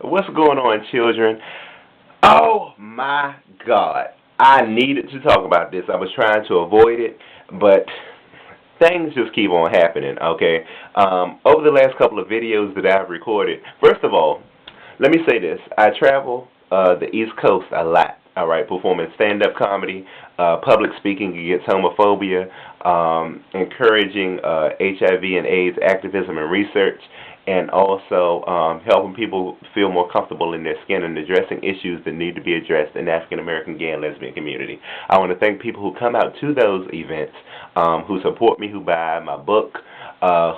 What's going on, children? Oh my God. I needed to talk about this. I was trying to avoid it, but things just keep on happening, okay? Over the last couple of videos that I've recorded, first of all, let me say this. I travel the East Coast a lot, all right, performing stand-up comedy, public speaking against homophobia, encouraging HIV and AIDS activism and research, and also helping people feel more comfortable in their skin and addressing issues that need to be addressed in the African American gay and lesbian community. I want to thank people who come out to those events, who support me, who buy my book,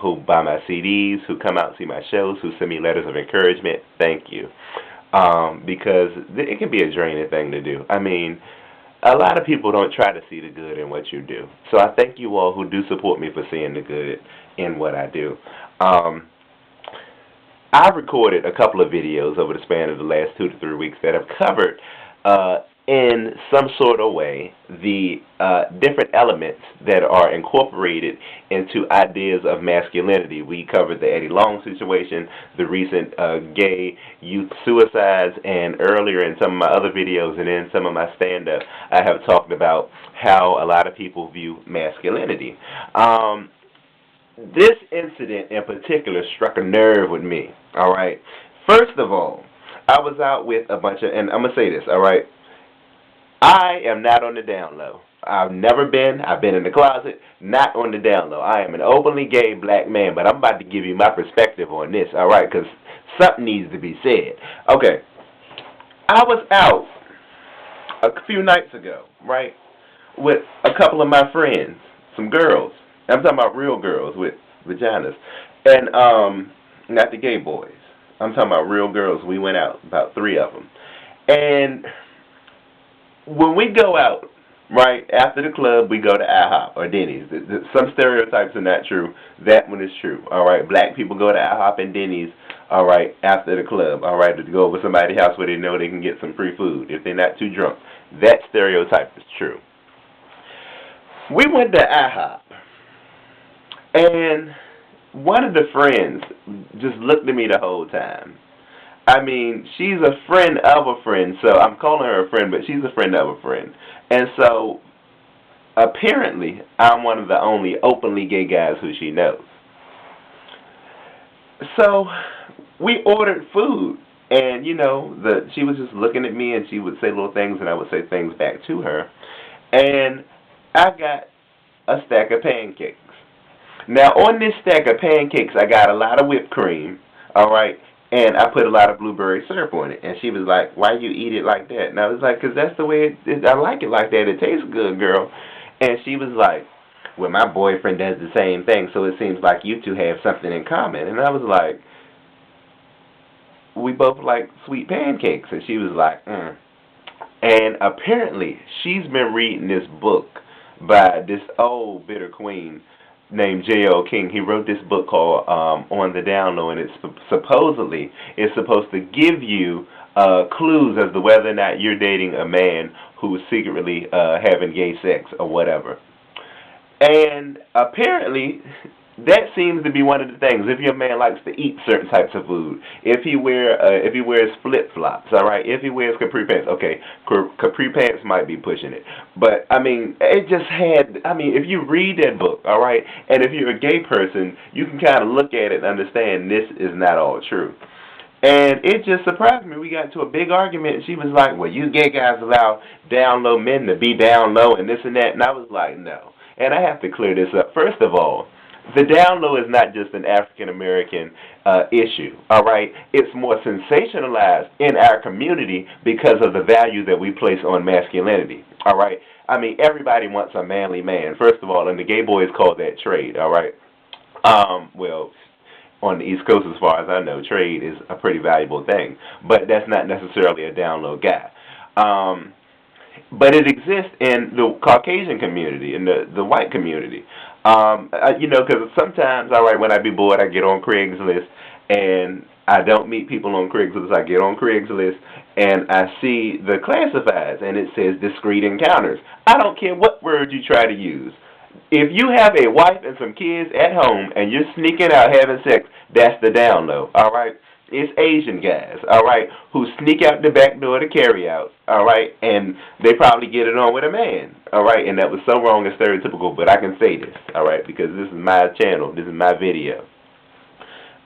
who buy my CDs, who come out and see my shows, who send me letters of encouragement. Thank you. Because it can be a draining thing to do. I mean, a lot of people don't try to see the good in what you do. So I thank you all who do support me for seeing the good in what I do. I've recorded a couple of videos over the span of the last 2 to 3 weeks that have covered, in some sort of way, the different elements that are incorporated into ideas of masculinity. We covered the Eddie Long situation, the recent gay youth suicides, and earlier in some of my other videos and in some of my stand-up, I have talked about how a lot of people view masculinity. This incident in particular struck a nerve with me, all right? First of all, I was out with a bunch of, and I'm going to say this, all right? I am not on the down low. I've never been. I've been in the closet, not on the down low. I am an openly gay black man, but I'm about to give you my perspective on this, all right? Because something needs to be said. Okay, I was out a few nights ago, right, with a couple of my friends, some girls. I'm talking about real girls with vaginas. And not the gay boys. I'm talking about real girls. We went out, about 3 of them. And when we go out, right, after the club, we go to IHOP or Denny's. Some stereotypes are not true. That one is true, all right? Black people go to IHOP and Denny's, all right, after the club, all right, to go over somebody's house where they know they can get some free food if they're not too drunk. That stereotype is true. We went to IHOP. And one of the friends just looked at me the whole time. I mean, she's a friend of a friend, so I'm calling her a friend, but she's a friend of a friend. And so, apparently, I'm one of the only openly gay guys who she knows. So, we ordered food, and, you know, she was just looking at me, and she would say little things, and I would say things back to her. And I got a stack of pancakes. Now, on this stack of pancakes, I got a lot of whipped cream, all right, and I put a lot of blueberry syrup on it. And she was like, why you eat it like that? And I was like, because that's the way I like it like that. It tastes good, girl. And she was like, well, my boyfriend does the same thing, so it seems like you two have something in common. And I was like, we both like sweet pancakes. And she was like, And apparently, she's been reading this book by this old bitter queen named J.L. King. He wrote this book called On the Downlow, and it's supposedly supposed to give you clues as to whether or not you're dating a man who's secretly having gay sex or whatever. And apparently, that seems to be one of the things. If your man likes to eat certain types of food, if he wears flip flops, all right. If he wears capri pants, okay, capri pants might be pushing it, but I mean, it just had. I mean, if you read that book, all right, and if you're a gay person, you can kind of look at it and understand this is not all true. And it just surprised me. We got into a big argument, and she was like, well, you gay guys allow down low men to be down low and this and that, and I was like, no. And I have to clear this up. First of all, the down low is not just an African-American issue, all right? It's more sensationalized in our community because of the value that we place on masculinity, all right? I mean, everybody wants a manly man, first of all, and the gay boys call that trade, all right? Well, on the East Coast, as far as I know, trade is a pretty valuable thing, but that's not necessarily a down low guy. But it exists in the Caucasian community, in the white community. You know, because sometimes, all right, when I be bored, I get on Craigslist, and I don't meet people on Craigslist. I get on Craigslist, and I see the classifieds, and it says discreet encounters. I don't care what word you try to use. If you have a wife and some kids at home, and you're sneaking out having sex, that's the down low, all right? It's Asian guys, all right, who sneak out the back door to carry out, all right, and they probably get it on with a man, all right, and that was so wrong and stereotypical, but I can say this, all right, because this is my channel, this is my video,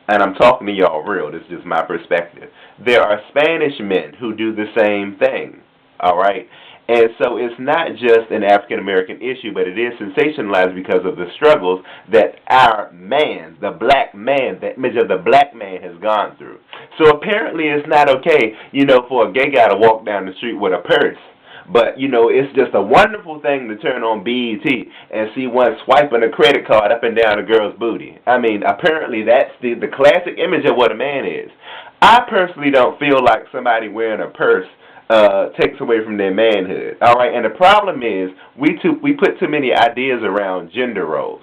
and I'm talking to y'all real, this is just my perspective. There are Spanish men who do the same thing, all right? And so it's not just an African-American issue, but it is sensationalized because of the struggles that our man, the black man, the image of the black man has gone through. So apparently it's not okay, for a gay guy to walk down the street with a purse. But, it's just a wonderful thing to turn on BET and see one swiping a credit card up and down a girl's booty. I mean, apparently that's the classic image of what a man is. I personally don't feel like somebody wearing a purse takes away from their manhood. All right, and the problem is we put too many ideas around gender roles.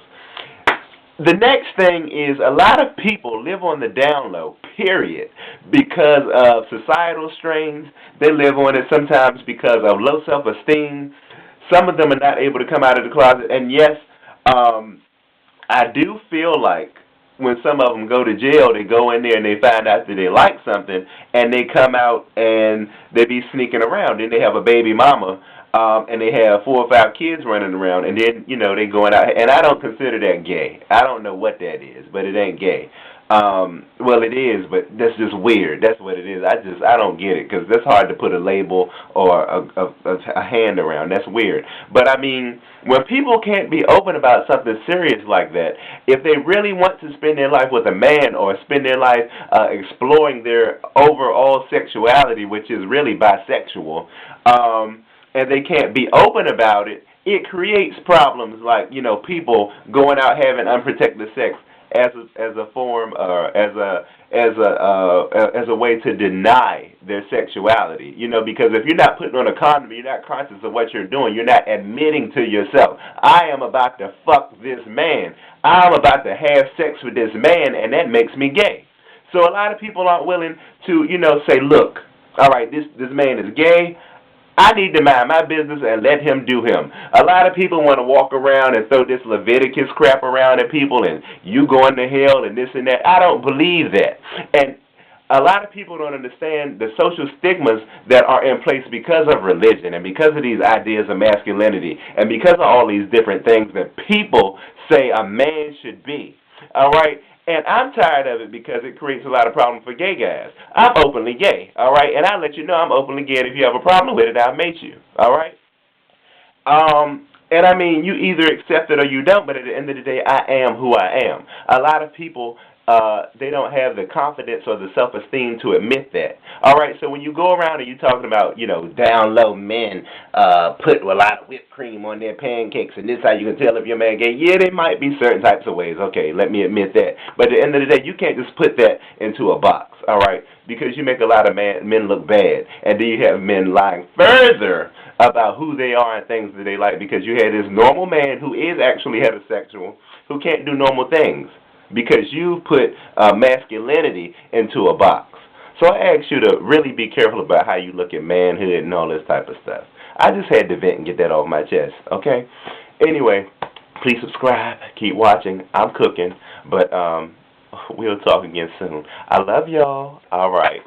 The next thing is a lot of people live on the down low, period, because of societal strains. They live on it sometimes because of low self-esteem. Some of them are not able to come out of the closet. And yes, I do feel like when some of them go to jail, they go in there and they find out that they like something, and they come out and they be sneaking around. Then they have a baby mama, and they have 4 or 5 kids running around, and then, they going out. And I don't consider that gay. I don't know what that is, but it ain't gay. Well, it is, but that's just weird. That's what it is. I don't get it, because that's hard to put a label or a hand around. That's weird. But, I mean, when people can't be open about something serious like that, if they really want to spend their life with a man or spend their life exploring their overall sexuality, which is really bisexual, and they can't be open about it, it creates problems like, people going out having unprotected sex as a form or as a way to deny their sexuality. Because if you're not putting on a condom, you're not conscious of what you're doing. You're not admitting to yourself, I am about to fuck this man. I'm about to have sex with this man, and that makes me gay. So a lot of people aren't willing to, say, look, all right, this man is gay. I need to mind my business and let him do him. A lot of people want to walk around and throw this Leviticus crap around at people and you going to hell and this and that. I don't believe that. And a lot of people don't understand the social stigmas that are in place because of religion and because of these ideas of masculinity and because of all these different things that people say a man should be. All right? And I'm tired of it because it creates a lot of problems for gay guys. I'm openly gay, all right? And I'll let you know I'm openly gay. And if you have a problem with it, I'll mate you, all right? And I mean, you either accept it or you don't, but at the end of the day, I am who I am. A lot of people, they don't have the confidence or the self-esteem to admit that. All right, so when you go around and you're talking about, down low men put a lot of whipped cream on their pancakes, and this is how you can tell if you're man gay. Yeah, there might be certain types of ways. Okay, let me admit that. But at the end of the day, you can't just put that into a box, all right, because you make a lot of men look bad. And then you have men lying further about who they are and things that they like, because you have this normal man who is actually heterosexual who can't do normal things because you put masculinity into a box. So I ask you to really be careful about how you look at manhood and all this type of stuff. I just had to vent and get that off my chest, okay? Anyway, please subscribe. Keep watching. I'm cooking, but we'll talk again soon. I love y'all. All right.